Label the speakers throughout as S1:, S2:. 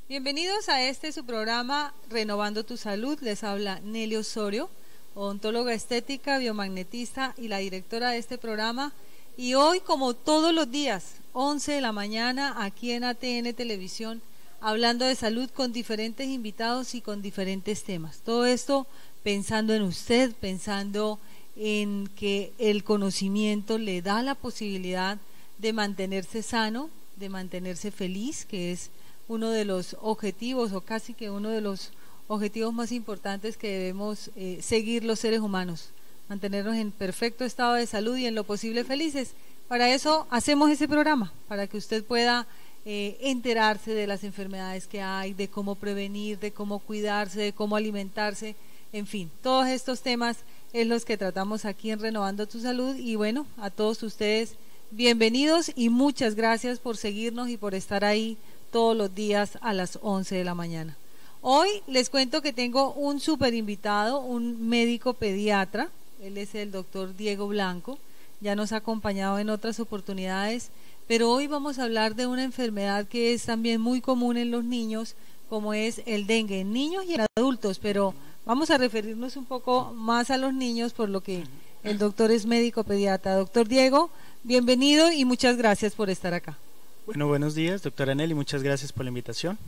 S1: Bienvenidos a su programa Renovando tu Salud. Les habla Nelly Osorio, odontóloga estética, biomagnetista y la directora de este programa. Y hoy, como todos los días, 11 de la mañana, aquí en ATN Televisión, hablando de salud con diferentes invitados y con diferentes temas. Todo esto pensando en usted, pensando en que el conocimiento le da la posibilidad de mantenerse sano, de mantenerse feliz, que es uno de los objetivos o casi que uno de los objetivos más importantes que debemos seguir los seres humanos, mantenernos en perfecto estado de salud y en lo posible felices. Para eso hacemos ese programa, para que usted pueda enterarse de las enfermedades que hay, de cómo prevenir, de cómo cuidarse, de cómo alimentarse, en fin, todos estos temas es los que tratamos aquí en Renovando tu Salud. Y bueno, a todos ustedes bienvenidos y muchas gracias por seguirnos y por estar ahí todos los días a las 11 de la mañana. Hoy les cuento que tengo un súper invitado, un médico pediatra. Él es el doctor Diego Blanco, ya nos ha acompañado en otras oportunidades, pero hoy vamos a hablar de una enfermedad que es también muy común en los niños, como es el dengue, en niños y en adultos, pero vamos a referirnos un poco más a los niños, por lo que el doctor es médico pediatra. Doctor Diego, bienvenido y muchas gracias por estar acá.
S2: Bueno, buenos días, doctora Nelly, muchas gracias por la invitación.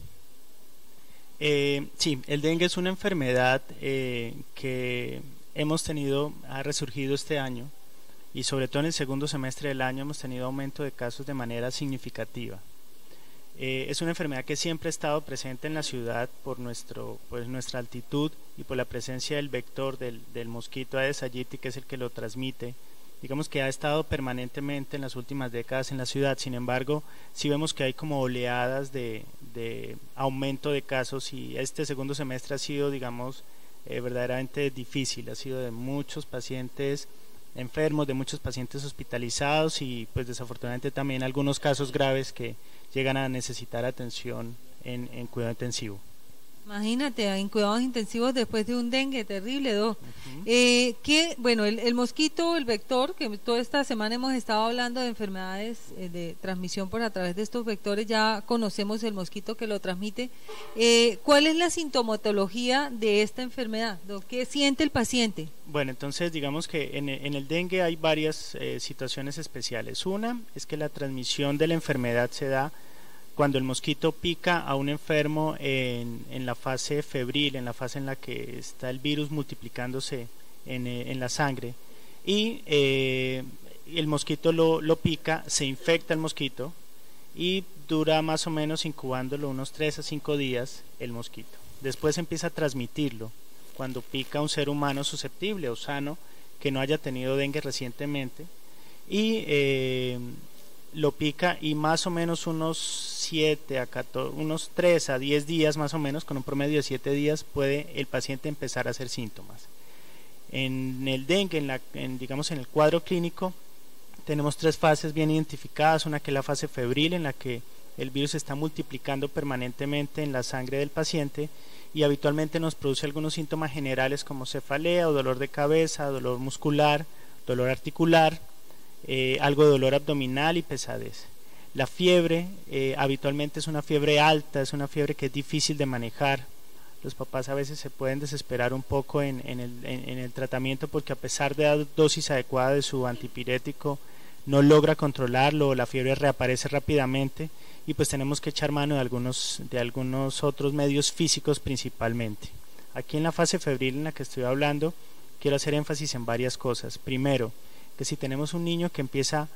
S2: Sí, el dengue es una enfermedad que ha resurgido este año, y sobre todo en el segundo semestre del año hemos tenido aumento de casos de manera significativa. Es una enfermedad que siempre ha estado presente en la ciudad por nuestra altitud y por la presencia del vector del mosquito Aedes aegypti, que es el que lo transmite. Digamos que ha estado permanentemente en las últimas décadas en la ciudad. Sin embargo, sí vemos que hay como oleadas de aumento de casos, y este segundo semestre ha sido, digamos, verdaderamente difícil. Ha sido de muchos pacientes enfermos, de muchos pacientes hospitalizados y pues desafortunadamente también algunos casos graves que llegan a necesitar atención en cuidado intensivo.
S1: Imagínate, en cuidados intensivos después de un dengue terrible, ¿no? Bueno, el mosquito, el vector, que toda esta semana hemos estado hablando de enfermedades de transmisión por a través de estos vectores, ya conocemos el mosquito que lo transmite. ¿Cuál es la sintomatología de esta enfermedad? ¿Qué siente el paciente?
S2: Bueno, entonces digamos que en el dengue hay varias situaciones especiales. Una es que la transmisión de la enfermedad se da cuando el mosquito pica a un enfermo en la fase febril, en la fase en la que está el virus multiplicándose en la sangre, y el mosquito lo pica, se infecta el mosquito y dura más o menos incubándolo unos 3 a 5 días el mosquito. Después empieza a transmitirlo cuando pica a un ser humano susceptible o sano que no haya tenido dengue recientemente, y lo pica, y más o menos unos 3 a 10 días más o menos, con un promedio de 7 días, puede el paciente empezar a hacer síntomas. En el dengue, digamos en el cuadro clínico, tenemos 3 fases bien identificadas. Una que es la fase febril, en la que el virus se está multiplicando permanentemente en la sangre del paciente y habitualmente nos produce algunos síntomas generales como cefalea o dolor de cabeza, dolor muscular, dolor articular, algo de dolor abdominal y pesadez. La fiebre habitualmente es una fiebre alta, es una fiebre que es difícil de manejar. Los papás a veces se pueden desesperar un poco en el tratamiento, porque a pesar de la dosis adecuada de su antipirético no logra controlarlo, la fiebre reaparece rápidamente, y pues tenemos que echar mano de algunos otros medios físicos principalmente. Aquí en la fase febril en la que estoy hablando, quiero hacer énfasis en varias cosas. Primero, que si tenemos un niño que empieza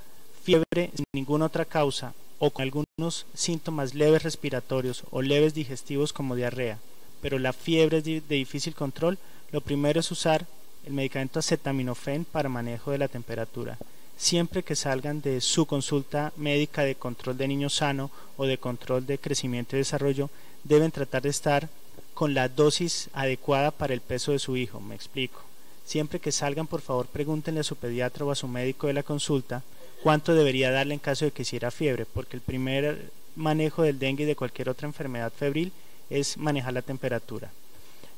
S2: fiebre sin ninguna otra causa, o con algunos síntomas leves respiratorios o leves digestivos como diarrea, pero la fiebre es de difícil control, lo primero es usar el medicamento acetaminofén para manejo de la temperatura. Siempre que salgan de su consulta médica de control de niño sano o de control de crecimiento y desarrollo, deben tratar de estar con la dosis adecuada para el peso de su hijo. Me explico. Siempre que salgan, por favor, pregúntenle a su pediatra o a su médico de la consulta cuánto debería darle en caso de que hiciera fiebre, porque el primer manejo del dengue y de cualquier otra enfermedad febril es manejar la temperatura.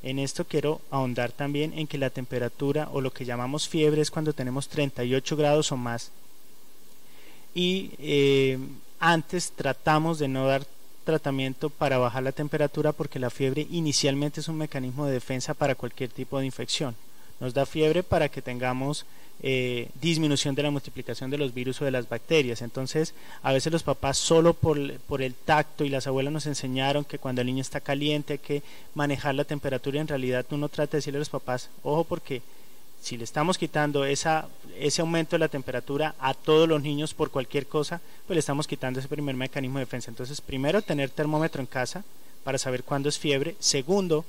S2: En esto quiero ahondar también en que la temperatura, o lo que llamamos fiebre, es cuando tenemos 38 grados o más, y antes tratamos de no dar tratamiento para bajar la temperatura, porque la fiebre inicialmente es un mecanismo de defensa para cualquier tipo de infección. Nos da fiebre para que tengamos disminución de la multiplicación de los virus o de las bacterias. Entonces a veces los papás solo por el tacto, y las abuelas nos enseñaron que cuando el niño está caliente hay que manejar la temperatura, y en realidad uno trata de decirle a los papás, ojo, porque si le estamos quitando ese aumento de la temperatura a todos los niños por cualquier cosa, pues le estamos quitando ese primer mecanismo de defensa. Entonces, primero, tener termómetro en casa para saber cuándo es fiebre. Segundo,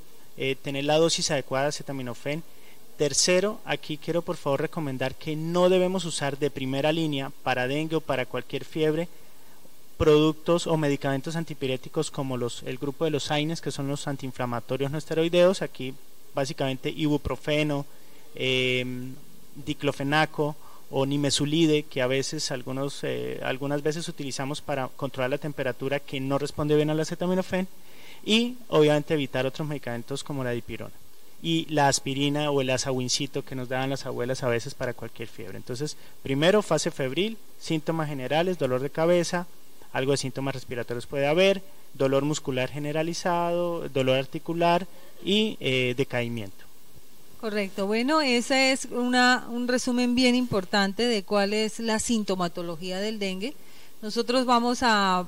S2: tener la dosis adecuada de acetaminofén. Tercero, aquí quiero por favor recomendar que no debemos usar de primera línea para dengue o para cualquier fiebre productos o medicamentos antipiréticos como el grupo de los AINES, que son los antiinflamatorios no esteroideos. Aquí básicamente ibuprofeno, diclofenaco o nimesulide, que a veces algunas veces utilizamos para controlar la temperatura, que no responde bien al acetaminofén. Y obviamente evitar otros medicamentos como la dipirona y la aspirina o el asawincito que nos daban las abuelas a veces para cualquier fiebre. Entonces, primero, fase febril, síntomas generales, dolor de cabeza, algo de síntomas respiratorios puede haber, dolor muscular generalizado, dolor articular y decaimiento.
S1: Correcto, bueno, ese es un resumen bien importante de cuál es la sintomatología del dengue. Nosotros vamos a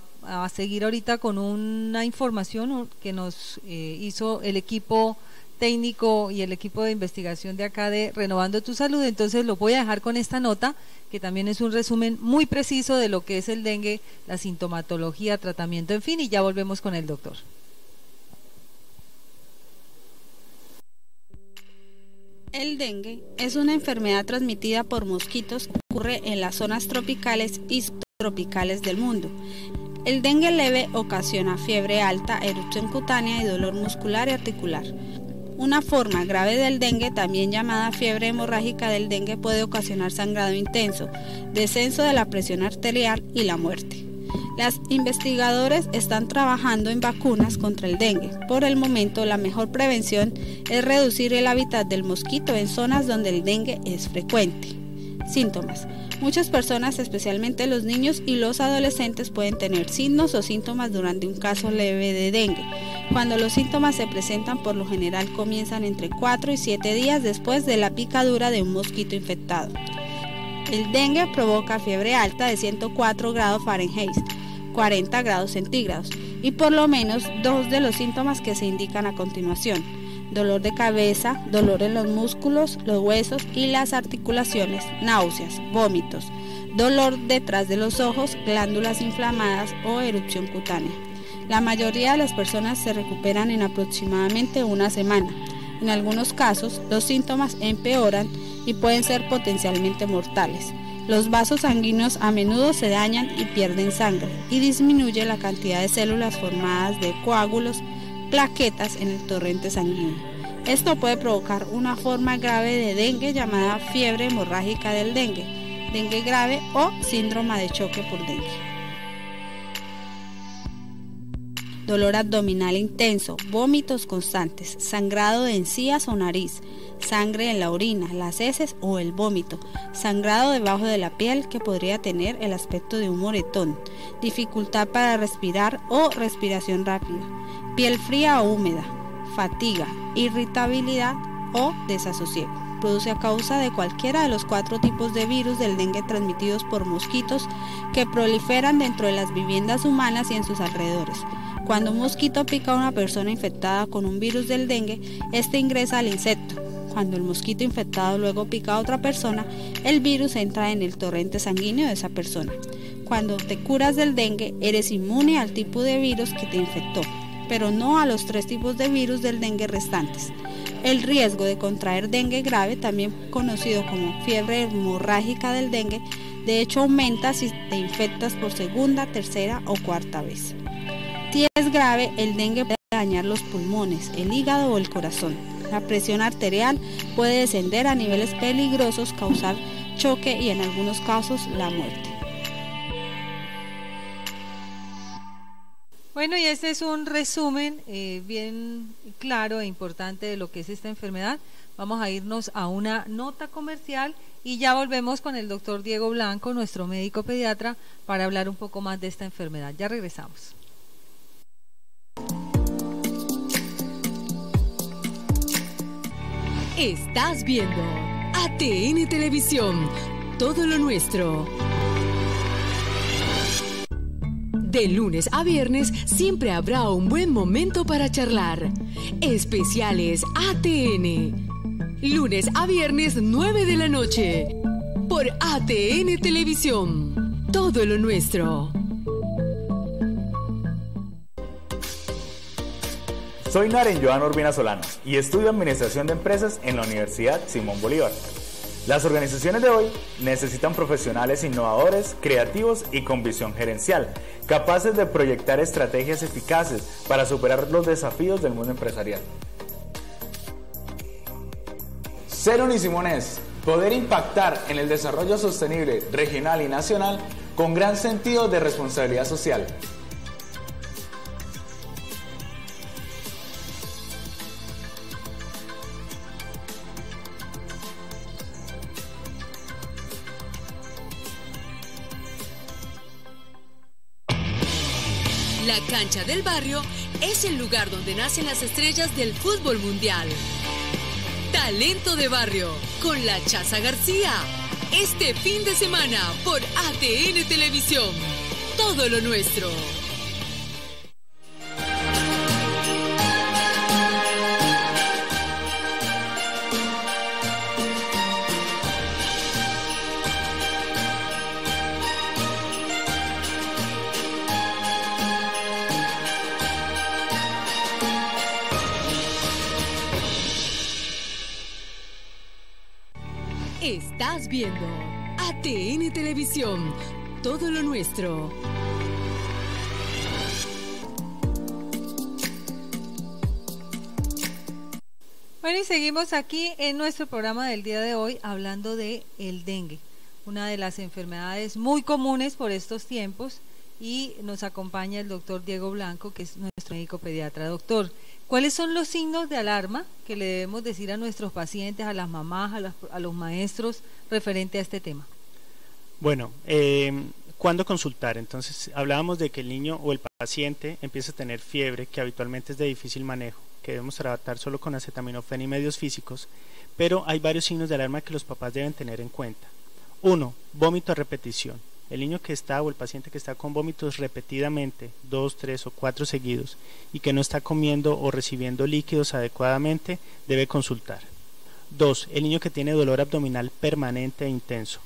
S1: seguir ahorita con una información que nos hizo el equipo técnico y el equipo de investigación de acá de Renovando tu Salud. Entonces lo voy a dejar con esta nota, que también es un resumen muy preciso de lo que es el dengue, la sintomatología, tratamiento, en fin, y ya volvemos con el doctor.
S3: El dengue es una enfermedad transmitida por mosquitos que ocurre en las zonas tropicales y subtropicales del mundo. El dengue leve ocasiona fiebre alta, erupción cutánea y dolor muscular y articular. Una forma grave del dengue, también llamada fiebre hemorrágica del dengue, puede ocasionar sangrado intenso, descenso de la presión arterial y la muerte. Los investigadores están trabajando en vacunas contra el dengue. Por el momento, la mejor prevención es reducir el hábitat del mosquito en zonas donde el dengue es frecuente. Síntomas. Muchas personas, especialmente los niños y los adolescentes, pueden tener signos o síntomas durante un caso leve de dengue. Cuando los síntomas se presentan, por lo general comienzan entre 4 y 7 días después de la picadura de un mosquito infectado. El dengue provoca fiebre alta de 104 grados Fahrenheit, 40 grados centígrados, y por lo menos 2 de los síntomas que se indican a continuación: dolor de cabeza, dolor en los músculos, los huesos y las articulaciones, náuseas, vómitos, dolor detrás de los ojos, glándulas inflamadas o erupción cutánea. La mayoría de las personas se recuperan en aproximadamente una semana. En algunos casos, los síntomas empeoran y pueden ser potencialmente mortales. Los vasos sanguíneos a menudo se dañan y pierden sangre, y disminuye la cantidad de células formadas de coágulos, plaquetas en el torrente sanguíneo. Esto puede provocar una forma grave de dengue llamada fiebre hemorrágica del dengue, dengue grave o síndrome de choque por dengue. Dolor abdominal intenso, vómitos constantes, sangrado de encías o nariz, sangre en la orina, las heces o el vómito, sangrado debajo de la piel que podría tener el aspecto de un moretón, dificultad para respirar o respiración rápida, piel fría o húmeda, fatiga, irritabilidad o desasosiego. Produce a causa de cualquiera de los 4 tipos de virus del dengue transmitidos por mosquitos que proliferan dentro de las viviendas humanas y en sus alrededores. Cuando un mosquito pica a una persona infectada con un virus del dengue, este ingresa al insecto. Cuando el mosquito infectado luego pica a otra persona, el virus entra en el torrente sanguíneo de esa persona. Cuando te curas del dengue, eres inmune al tipo de virus que te infectó, pero no a los 3 tipos de virus del dengue restantes. El riesgo de contraer dengue grave, también conocido como fiebre hemorrágica del dengue, de hecho aumenta si te infectas por segunda, tercera o cuarta vez. Si es grave, el dengue puede dañar los pulmones, el hígado o el corazón. La presión arterial puede descender a niveles peligrosos, causar choque y en algunos casos la muerte.
S1: Bueno, y este es un resumen bien claro e importante de lo que es esta enfermedad. Vamos a irnos a una nota comercial y ya volvemos con el doctor Diego Blanco, nuestro médico pediatra, para hablar un poco más de esta enfermedad. Ya regresamos.
S4: Estás viendo ATN Televisión, todo lo nuestro. De lunes a viernes siempre habrá un buen momento para charlar. Especiales ATN. Lunes a viernes 9 de la noche. Por ATN Televisión, todo lo nuestro.
S5: Soy Naren Joan Urbina Solano y estudio Administración de Empresas en la Universidad Simón Bolívar. Las organizaciones de hoy necesitan profesionales innovadores, creativos y con visión gerencial, capaces de proyectar estrategias eficaces para superar los desafíos del mundo empresarial. Ser Unisimón es poder impactar en el desarrollo sostenible regional y nacional con gran sentido de responsabilidad social.
S4: La cancha del barrio es el lugar donde nacen las estrellas del fútbol mundial. Talento de barrio con la Chaza García. Este fin de semana por ATN Televisión. Todo lo nuestro. Estás viendo ATN Televisión, todo lo nuestro.
S1: Bueno, y seguimos aquí en nuestro programa del día de hoy hablando de el dengue, una de las enfermedades muy comunes por estos tiempos, y nos acompaña el doctor Diego Blanco, que es nuestro médico pediatra. Doctor, ¿cuáles son los signos de alarma que le debemos decir a nuestros pacientes, a las mamás, a los maestros, referente a este tema?
S2: Bueno, ¿cuándo consultar? Entonces, hablábamos de que el niño o el paciente empieza a tener fiebre, que habitualmente es de difícil manejo, que debemos tratar solo con acetaminofén y medios físicos, pero hay varios signos de alarma que los papás deben tener en cuenta. 1. Vómito a repetición. El niño que está o el paciente que está con vómitos repetidamente, 2, 3 o 4 seguidos, y que no está comiendo o recibiendo líquidos adecuadamente, debe consultar. 2. El niño que tiene dolor abdominal permanente e intenso.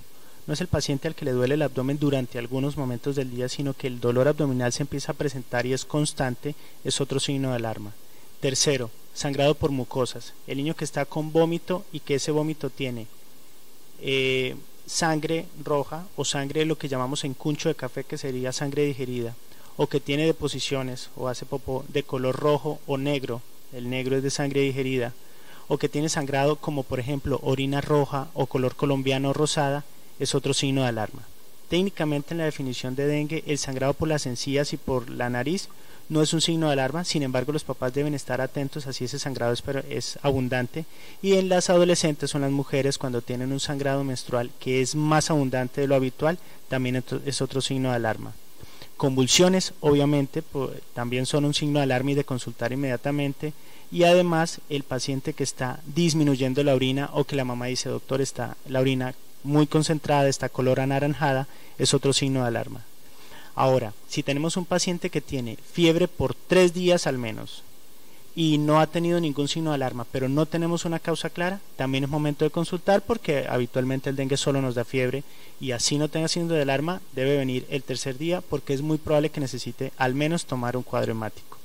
S2: No es el paciente al que le duele el abdomen durante algunos momentos del día, sino que el dolor abdominal se empieza a presentar y es constante, es otro signo de alarma. 3. Sangrado por mucosas. El niño que está con vómito y que ese vómito tiene sangre roja o sangre de lo que llamamos encuncho de café, que sería sangre digerida, o que tiene deposiciones o hace popó de color rojo o negro, el negro es de sangre digerida, o que tiene sangrado como por ejemplo orina roja o color colombiano o rosada, es otro signo de alarma. Técnicamente en la definición de dengue, el sangrado por las encías y por la nariz no es un signo de alarma, sin embargo los papás deben estar atentos a si ese sangrado es abundante, y en las adolescentes o en las mujeres cuando tienen un sangrado menstrual que es más abundante de lo habitual, también es otro signo de alarma. Convulsiones obviamente también son un signo de alarma y de consultar inmediatamente, y además el paciente que está disminuyendo la orina o que la mamá dice, doctor, está la orina muy concentrada, está color anaranjada, es otro signo de alarma. Ahora, si tenemos un paciente que tiene fiebre por 3 días al menos y no ha tenido ningún signo de alarma, pero no tenemos una causa clara, también es momento de consultar, porque habitualmente el dengue solo nos da fiebre, y así no tenga signo de alarma, debe venir el 3er día, porque es muy probable que necesite al menos tomar un cuadro hemático.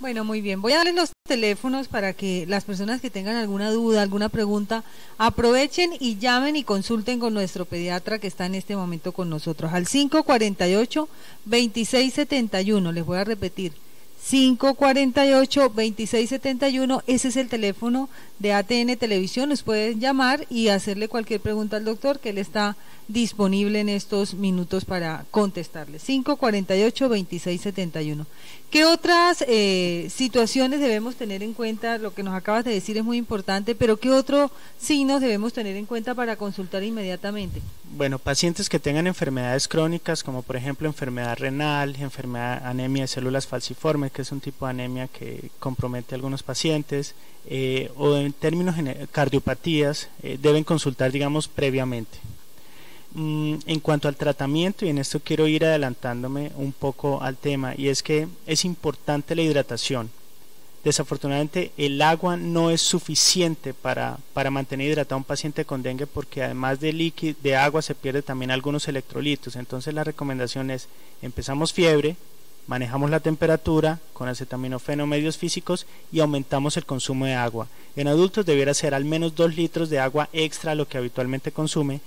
S1: Bueno, muy bien. Voy a darles los teléfonos para que las personas que tengan alguna duda, alguna pregunta, aprovechen y llamen y consulten con nuestro pediatra que está en este momento con nosotros al 548-2671. Les voy a repetir, 548-2671, ese es el teléfono de ATN Televisión. Nos pueden llamar y hacerle cualquier pregunta al doctor, que él está disponible en estos minutos para contestarle. 548-2671. ¿Qué otras situaciones debemos tener en cuenta? Lo que nos acabas de decir es muy importante, pero ¿qué otros signos debemos tener en cuenta para consultar inmediatamente?
S2: Bueno, pacientes que tengan enfermedades crónicas como por ejemplo enfermedad renal, anemia de células falciformes, que es un tipo de anemia que compromete a algunos pacientes, o en términos cardiopatías, deben consultar, digamos, previamente. En cuanto al tratamiento, y en esto quiero ir adelantándome un poco al tema, y es que es importante la hidratación. Desafortunadamente el agua no es suficiente para mantener hidratado a un paciente con dengue, porque además de agua se pierde también algunos electrolitos. Entonces la recomendación es: empezamos fiebre, manejamos la temperatura con acetaminofeno, medios físicos, y aumentamos el consumo de agua. En adultos debiera ser al menos 2 litros de agua extra a lo que habitualmente consume,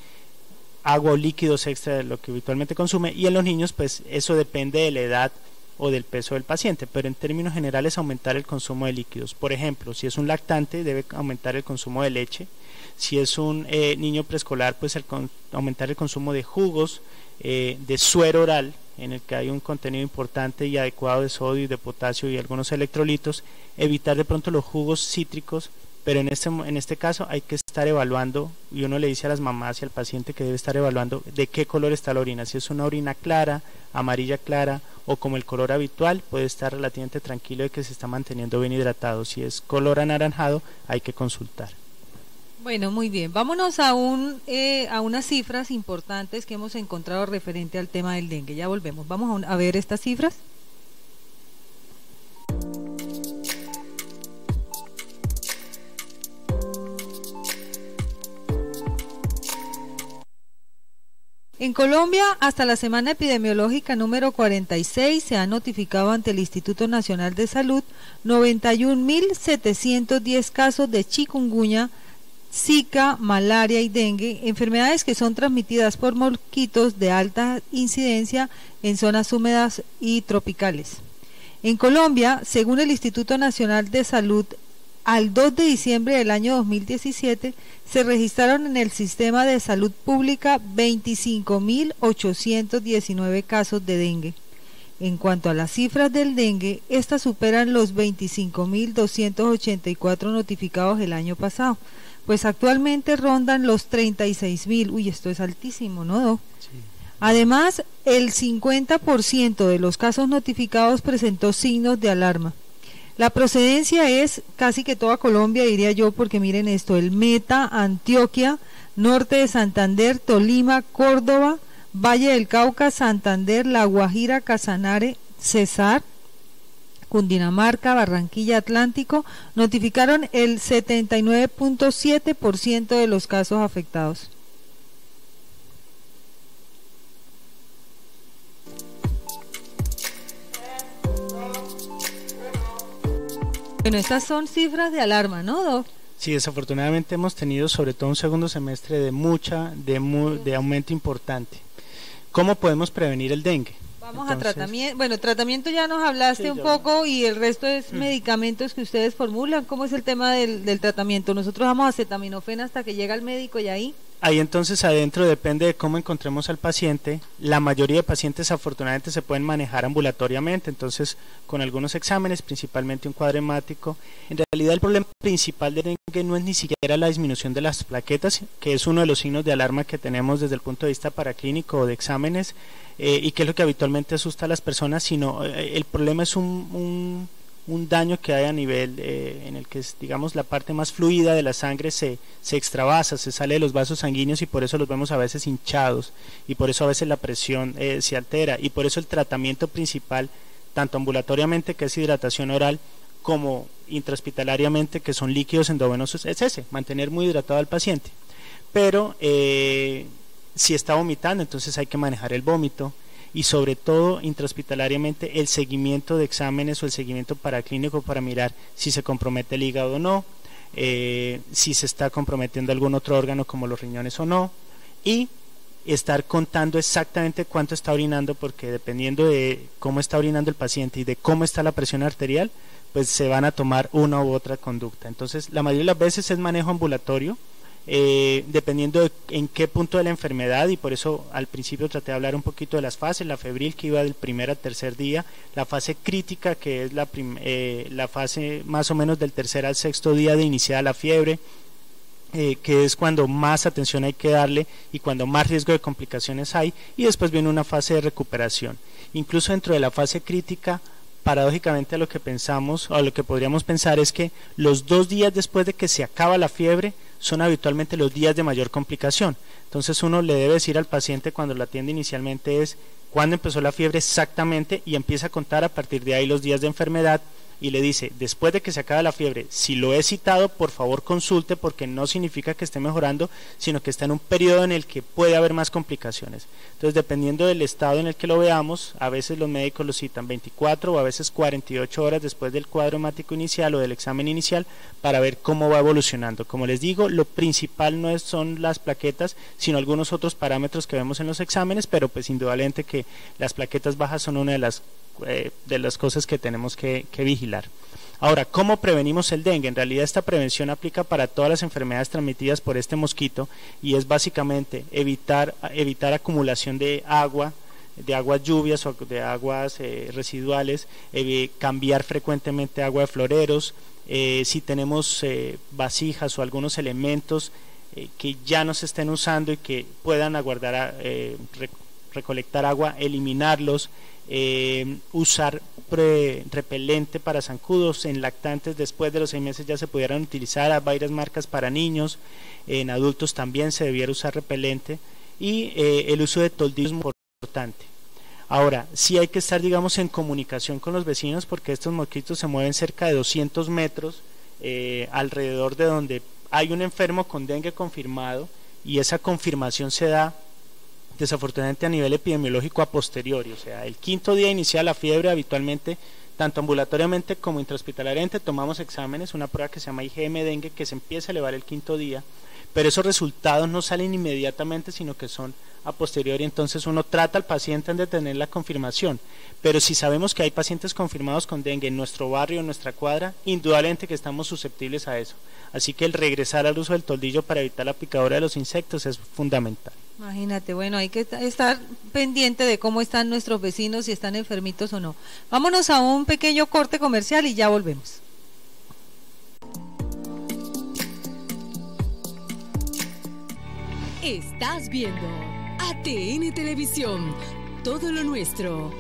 S2: agua o líquidos extra de lo que habitualmente consume, y en los niños pues eso depende de la edad o del peso del paciente, pero en términos generales aumentar el consumo de líquidos. Por ejemplo, si es un lactante, debe aumentar el consumo de leche. Si es un niño preescolar, pues aumentar el consumo de jugos, de suero oral, en el que hay un contenido importante y adecuado de sodio y de potasio y algunos electrolitos. Evitar de pronto los jugos cítricos, pero en este caso hay que estar evaluando, y uno le dice a las mamás y al paciente que debe estar evaluando de qué color está la orina. Si es una orina clara, amarilla clara, o como el color habitual, puede estar relativamente tranquilo de que se está manteniendo bien hidratado. Si es color anaranjado, hay que consultar.
S1: Bueno, muy bien. Vámonos a unas cifras importantes que hemos encontrado referente al tema del dengue. Ya volvemos. Vamos a ver estas cifras. En Colombia, hasta la semana epidemiológica número 46, se han notificado ante el Instituto Nacional de Salud 91.710 casos de chikungunya, zika, malaria y dengue, enfermedades que son transmitidas por mosquitos de alta incidencia en zonas húmedas y tropicales. En Colombia, según el Instituto Nacional de Salud, al 2 de diciembre del año 2017 se registraron en el sistema de salud pública 25.819 casos de dengue. En cuanto a las cifras del dengue, estas superan los 25.284 notificados el año pasado, pues actualmente rondan los 36.000. Uy, esto es altísimo, ¿no? Sí. Además, el 50% de los casos notificados presentó signos de alarma. La procedencia es casi que toda Colombia, diría yo, porque miren esto: el Meta, Antioquia, norte de Santander, Tolima, Córdoba, Valle del Cauca, Santander, La Guajira, Casanare, Cesar, Cundinamarca, Barranquilla, Atlántico, notificaron el 79.7% de los casos afectados. Bueno, estas son cifras de alarma, ¿no, Doc?
S2: Sí, desafortunadamente hemos tenido sobre todo un segundo semestre de aumento importante. ¿Cómo podemos prevenir el dengue?
S1: Vamos a tratamiento. Bueno, tratamiento ya nos hablaste un poco, y el resto es medicamentos que ustedes formulan. ¿Cómo es el tema del tratamiento? Nosotros damos acetaminofén hasta que llega el médico, y ahí
S2: entonces adentro depende de cómo encontremos al paciente. La mayoría de pacientes afortunadamente se pueden manejar ambulatoriamente, entonces con algunos exámenes, principalmente un cuadro hemático. En realidad el problema principal del dengue no es ni siquiera la disminución de las plaquetas, que es uno de los signos de alarma que tenemos desde el punto de vista paraclínico o de exámenes, y que es lo que habitualmente asusta a las personas, sino el problema es un daño que hay a nivel en el que, digamos, la parte más fluida de la sangre se extravasa, se sale de los vasos sanguíneos, y por eso los vemos a veces hinchados, y por eso a veces la presión se altera, y por eso el tratamiento principal, tanto ambulatoriamente, que es hidratación oral, como intrahospitalariamente, que son líquidos endovenosos, es ese: mantener muy hidratado al paciente. Pero si está vomitando, entonces hay que manejar el vómito, y sobre todo intrahospitalariamente el seguimiento de exámenes o el seguimiento paraclínico para mirar si se compromete el hígado o no, si se está comprometiendo algún otro órgano como los riñones o no, y estar contando exactamente cuánto está orinando, porque dependiendo de cómo está orinando el paciente y de cómo está la presión arterial, pues se van a tomar una u otra conducta. Entonces la mayoría de las veces es manejo ambulatorio, dependiendo de en qué punto de la enfermedad, y por eso al principio traté de hablar un poquito de las fases: la febril, que iba del primer al tercer día; la fase crítica, que es la fase más o menos del tercer al sexto día de iniciada la fiebre; que es cuando más atención hay que darle y cuando más riesgo de complicaciones hay, y después viene una fase de recuperación. Incluso dentro de la fase crítica, paradójicamente lo que pensamos o lo que podríamos pensar es que los 2 días después de que se acaba la fiebre son habitualmente los días de mayor complicación. Entonces uno le debe decir al paciente cuando lo atiende inicialmente es cuándo empezó la fiebre exactamente y empieza a contar a partir de ahí los días de enfermedad, y le dice, después de que se acabe la fiebre, si lo he citado, por favor consulte, porque no significa que esté mejorando, sino que está en un periodo en el que puede haber más complicaciones. Entonces, dependiendo del estado en el que lo veamos, a veces los médicos lo citan 24 o a veces 48 horas después del cuadro hemático inicial o del examen inicial para ver cómo va evolucionando. Como les digo, lo principal no son las plaquetas, sino algunos otros parámetros que vemos en los exámenes, pero pues indudablemente que las plaquetas bajas son una de las cosas que tenemos que vigilar. Ahora, ¿cómo prevenimos el dengue? En realidad esta prevención aplica para todas las enfermedades transmitidas por este mosquito y es básicamente evitar acumulación de aguas lluvias o de aguas residuales, cambiar frecuentemente agua de floreros, si tenemos vasijas o algunos elementos que ya no se estén usando y que puedan recolectar agua, eliminarlos. Usar repelente para zancudos en lactantes. Después de los 6 meses ya se pudieran utilizar a varias marcas para niños, en adultos también se debiera usar repelente, y el uso de toldillos es muy importante. Ahora, sí hay que estar, digamos, en comunicación con los vecinos, porque estos mosquitos se mueven cerca de 200 metros alrededor de donde hay un enfermo con dengue confirmado, y esa confirmación se da desafortunadamente a nivel epidemiológico a posteriori, o sea, el 5.º día inicial la fiebre habitualmente, tanto ambulatoriamente como intrahospitalariamente, tomamos exámenes, una prueba que se llama IgM dengue que se empieza a elevar el 5.º día, pero esos resultados no salen inmediatamente, sino que son a posteriori. Entonces uno trata al paciente antes de tener la confirmación, pero si sabemos que hay pacientes confirmados con dengue en nuestro barrio, en nuestra cuadra, indudablemente que estamos susceptibles a eso, así que el regresar al uso del toldillo para evitar la picadura de los insectos es fundamental.
S1: Imagínate, bueno, hay que estar pendiente de cómo están nuestros vecinos, si están enfermitos o no. Vámonos a un pequeño corte comercial y ya volvemos.
S4: Estás viendo ATN Televisión, todo lo nuestro.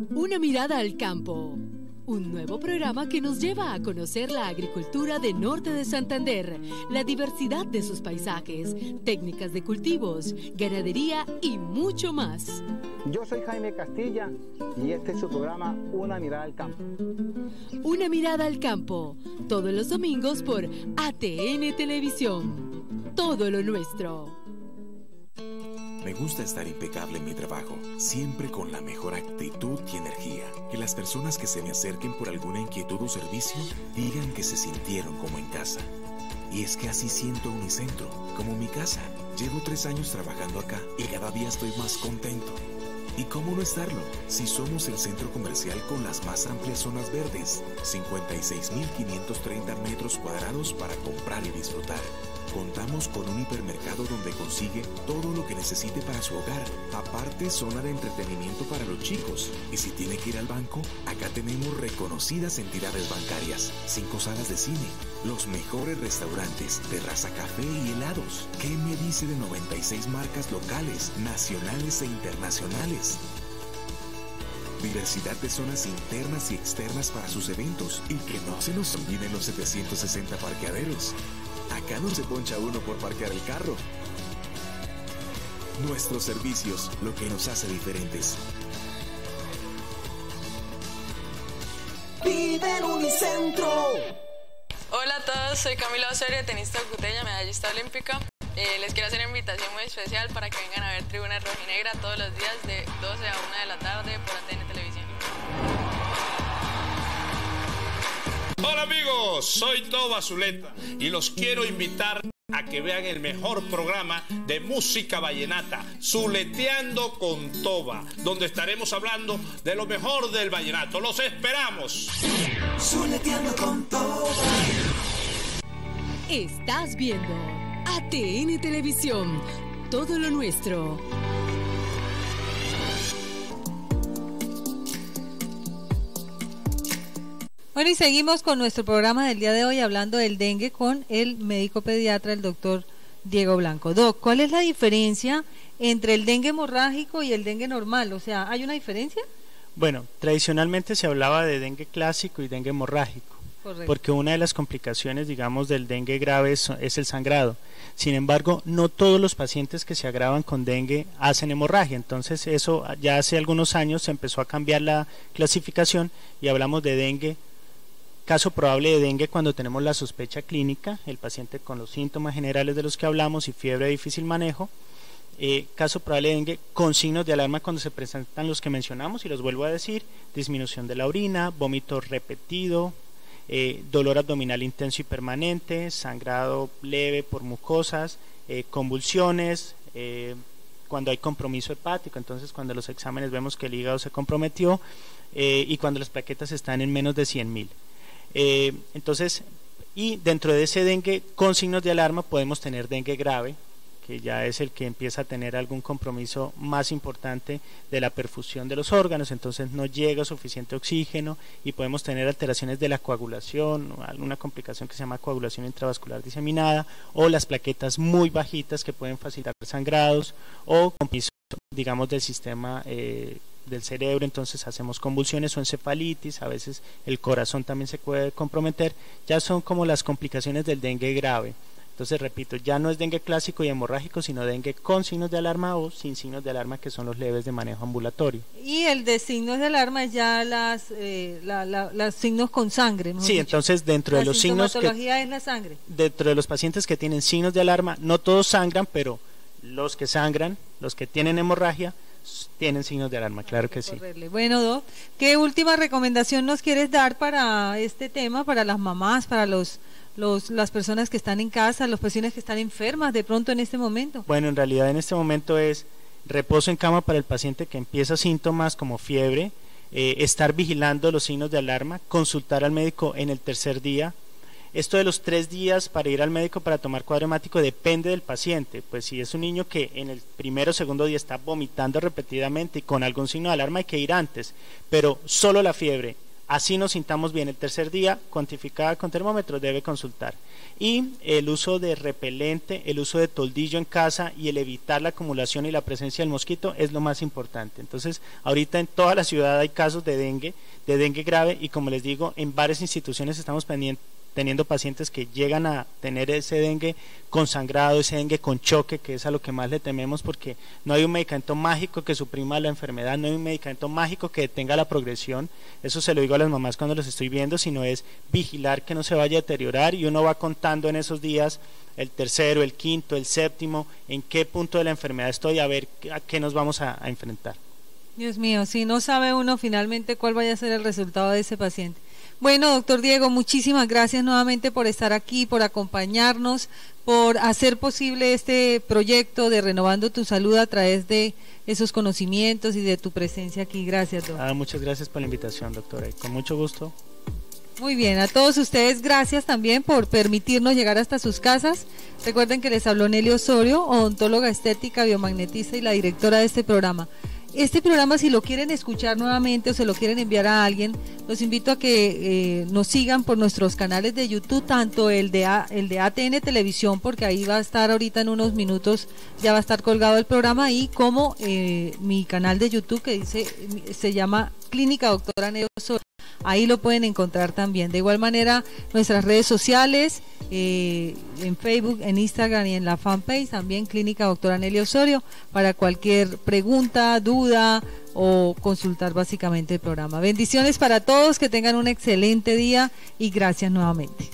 S4: Una mirada al campo. Un nuevo programa que nos lleva a conocer la agricultura de Norte de Santander, la diversidad de sus paisajes, técnicas de cultivos, ganadería y mucho más.
S6: Yo soy Jaime Castilla y este es su programa Una mirada al campo.
S4: Una mirada al campo, todos los domingos por ATN Televisión. Todo lo nuestro.
S7: Me gusta estar impecable en mi trabajo, siempre con la mejor actitud y energía. Que las personas que se me acerquen por alguna inquietud o servicio digan que se sintieron como en casa. Y es que así siento Unicentro, como mi casa. Llevo 3 años trabajando acá y cada día estoy más contento. ¿Y cómo no estarlo? Si somos el centro comercial con las más amplias zonas verdes, 56.530 metros cuadrados para comprar y disfrutar. Contamos con un hipermercado donde consigue todo lo que necesite para su hogar. Aparte, zona de entretenimiento para los chicos. Y si tiene que ir al banco, acá tenemos reconocidas entidades bancarias, 5 salas de cine, los mejores restaurantes, terraza café y helados. ¿Qué me dice de 96 marcas locales, nacionales e internacionales? Diversidad de zonas internas y externas para sus eventos. Y que no se nos olviden los 760 parqueaderos. Acá no se poncha uno por parquear el carro. Nuestros servicios, lo que nos hace diferentes.
S8: ¡Vive en Unicentro!
S9: Hola a todos, soy Camila Osorio, tenista cuteña, medallista olímpica. Les quiero hacer una invitación muy especial para que vengan a ver Tribuna Rojinegra todos los días de 12 a 1 de la tarde por ATN Televisión.
S10: Hola amigos, soy Toba Zuleta y los quiero invitar a que vean el mejor programa de música vallenata, Zuleteando con Toba, donde estaremos hablando de lo mejor del vallenato. ¡Los esperamos!
S8: Zuleteando con Toba.
S4: Estás viendo ATN Televisión, todo lo nuestro.
S1: Bueno, y seguimos con nuestro programa del día de hoy hablando del dengue con el médico pediatra, el doctor Diego Blanco. Doc, ¿cuál es la diferencia entre el dengue hemorrágico y el dengue normal? O sea, ¿hay una diferencia?
S2: Bueno, tradicionalmente se hablaba de dengue clásico y dengue hemorrágico. Correcto. Porque una de las complicaciones, digamos, del dengue grave es el sangrado. Sin embargo, no todos los pacientes que se agravan con dengue hacen hemorragia. Entonces, eso ya hace algunos años se empezó a cambiar la clasificación y hablamos de dengue, caso probable de dengue cuando tenemos la sospecha clínica, el paciente con los síntomas generales de los que hablamos y fiebre de difícil manejo. Caso probable de dengue con signos de alarma cuando se presentan los que mencionamos, y los vuelvo a decir: disminución de la orina, vómito repetido, dolor abdominal intenso y permanente, sangrado leve por mucosas, convulsiones, cuando hay compromiso hepático, entonces cuando los exámenes vemos que el hígado se comprometió, y cuando las plaquetas están en menos de 100.000. Entonces, y dentro de ese dengue con signos de alarma podemos tener dengue grave, que ya es el que empieza a tener algún compromiso más importante de la perfusión de los órganos, entonces no llega suficiente oxígeno y podemos tener alteraciones de la coagulación, alguna complicación que se llama coagulación intravascular diseminada, o las plaquetas muy bajitas que pueden facilitar sangrados, o compromiso, digamos, del sistema del cerebro, entonces hacemos convulsiones o encefalitis, a veces el corazón también se puede comprometer, ya son como las complicaciones del dengue grave. Entonces, repito, ya no es dengue clásico y hemorrágico, sino dengue con signos de alarma o sin signos de alarma, que son los leves de manejo ambulatorio.
S1: Y el de signos de alarma es ya los signos con sangre, ¿no?
S2: Sí, entonces dentro de los signos...
S1: La sintomatología es la sangre.
S2: Dentro de los pacientes que tienen signos de alarma, no todos sangran, pero los que sangran, los que tienen hemorragia, tienen signos de alarma, claro que sí.
S1: Bueno, Doc, ¿qué última recomendación nos quieres dar para este tema, para las mamás, para las personas que están en casa, las personas que están enfermas de pronto en este momento?
S2: Bueno, en realidad en este momento es reposo en cama para el paciente que empieza síntomas como fiebre, estar vigilando los signos de alarma, consultar al médico en el tercer día. Esto de los 3 días para ir al médico para tomar cuadro hemático depende del paciente, pues si es un niño que en el primero o segundo día está vomitando repetidamente y con algún signo de alarma hay que ir antes, pero solo la fiebre, así nos sintamos bien, el tercer día, cuantificada con termómetro, debe consultar. Y el uso de repelente, el uso de toldillo en casa y el evitar la acumulación y la presencia del mosquito es lo más importante. Entonces, ahorita en toda la ciudad hay casos de dengue grave, y como les digo, en varias instituciones estamos teniendo pacientes que llegan a tener ese dengue con sangrado, ese dengue con choque, que es a lo que más le tememos, porque no hay un medicamento mágico que suprima la enfermedad, no hay un medicamento mágico que detenga la progresión. Eso se lo digo a las mamás cuando los estoy viendo, sino es vigilar que no se vaya a deteriorar, y uno va contando en esos días el tercero, el quinto, el séptimo, en qué punto de la enfermedad estoy, a ver a qué nos vamos a enfrentar.
S1: Dios mío, si no sabe uno finalmente cuál vaya a ser el resultado de ese paciente. Bueno, doctor Diego, muchísimas gracias nuevamente por estar aquí, por acompañarnos, por hacer posible este proyecto de Renovando tu Salud a través de esos conocimientos y de tu presencia aquí. Gracias, doctor.
S2: Muchas gracias por la invitación, doctora, y con mucho gusto.
S1: Muy bien, a todos ustedes gracias también por permitirnos llegar hasta sus casas. Recuerden que les habló Nelly Osorio, odontóloga estética, biomagnetista y la directora de este programa. Este programa, si lo quieren escuchar nuevamente o se lo quieren enviar a alguien, los invito a que nos sigan por nuestros canales de YouTube, tanto el de ATN Televisión, porque ahí va a estar ahorita en unos minutos, ya va a estar colgado el programa ahí, como mi canal de YouTube que se llama Clínica Doctora Nelly Osorio. Ahí lo pueden encontrar también. De igual manera, nuestras redes sociales, en Facebook, en Instagram y en la fanpage, también Clínica Doctora Nelly Osorio, para cualquier pregunta, duda o consultar básicamente el programa. Bendiciones para todos, que tengan un excelente día y gracias nuevamente.